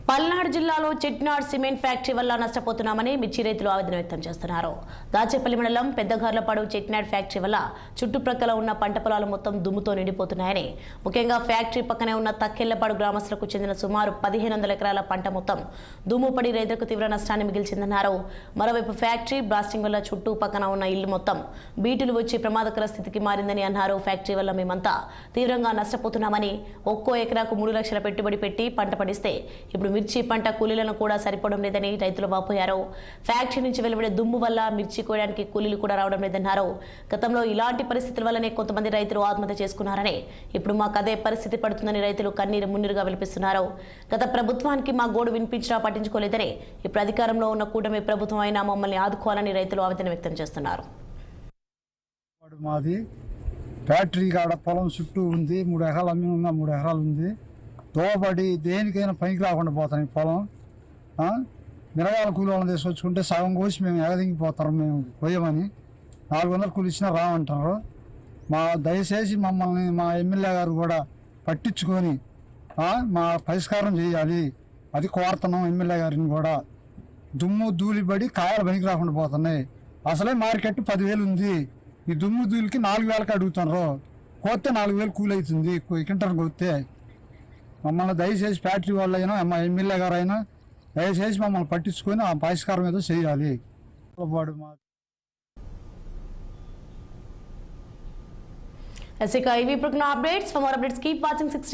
పల్నాడు జిల్లాలో Chettinad cement factory వల్ల నష్టపోతున్నామని మిర్చి రైతులు ఆవేదన వ్యక్తం చేస్తున్నారు. దాచేపల్లి మండలం పెద్దగార్లపాడు చెట్నాడ్ ఫ్యాక్టరీ వల్ల చుట్టుప్రక్కల ఉన్న పంట పొలాలు మొత్తం దుమ్ముతో నిండిపోతున్నాయని, ముఖ్యంగా ఫ్యాక్టరీ పక్కనే ఉన్న తక్కెళ్లపాడు గ్రామస్తులకు చెందిన సుమారు 1500 ఎకరాల పంట మొత్తం దుమ్ము పడి రైతులకు తీవ్ర నష్టాన్ని మిగిల్చిందన్నారు. మరోవైపు ఫ్యాక్టరీ బ్లాస్టింగ్ వల్ల చుట్టూ పక్కన ఉన్న ఇల్లు మొత్తం బీటులు వచ్చి ప్రమాదకర స్థితికి మారిందని అన్నారు. ఫ్యాక్టరీ వల్ల మేమంతా తీవ్రంగా నష్టపోతున్నామని, ఒక్కో ఎకరాకు 3 లక్షల పెట్టుబడి పెట్టి పంట పండిస్తే ఇప్పుడు మిర్చి పంట కూలీలను కూడా సరిపోవడం లేదని రైతులు వాపోయారు. ఫ్యాక్టరీ నుంచి వెలువడే దుమ్ము వల్ల మిర్చి కోయడానికి కూలీలు కూడా రావడం లేదన్నారు. గతంలో ఇలాంటి పరిస్థితుల వల్లనే కొంతమంది రైతులు ఆత్మహత్య చేసుకున్నారని, ఇప్పుడు మాకు అదే పరిస్థితి పడుతుందని రైతులు కన్నీరు మున్నీరుగా విలిపిస్తున్నారు. గత ప్రభుత్వానికి మా గోడు వినిపించినా పట్టించుకోలేదని, ఇప్పుడు అధికారంలో ఉన్న కూటమి ప్రభుత్వం అయినా మమ్మల్ని ఆదుకోవాలని రైతులు ఆవేదన వ్యక్తం చేస్తున్నారు. మాది ఫ్యాక్టరీ కాడ పొలం చుట్టూ ఉంది, 3 ఎకరాలు అమ్మి ఉన్న 3 ఎకరాలు ఉంది. దోబడి దేనికైనా పనికి రాకుండా పోతాం. పొలం మిరగాల కూలీలను తీసుకొచ్చుకుంటే సగం కోసి మేము ఎగదింగిపోతాం. మేము పోయామని 400 కూలి ఇచ్చినా రామంటారు. దయచేసి మమ్మల్ని మా ఎమ్మెల్యే గారు కూడా పట్టించుకొని మా పరిష్కారం చేయాలి. అది కోరుతున్నాం ఎమ్మెల్యే గారిని కూడా. దుమ్ము ధూళిపడి కాయలు పనికి రాకుండా పోతున్నాయి. అసలే మార్కెట్ 10,000 ఉంది. ఈ దుమ్ము ధూళికి 4,000కి అడుగుతున్నారు. కోస్తే 4,000 కూలి అవుతుంది కింటర్కి కోస్తే. మమ్మల్ని దయచేసి ఫ్యాక్టరీ వాళ్ళు అయినా మా ఎమ్మెల్యే గారు అయినా దయచేసి మమ్మల్ని పట్టించుకొని ఆ పరిష్కారం ఏదో చేయాలి. Updates. For more updates, keep watching 60.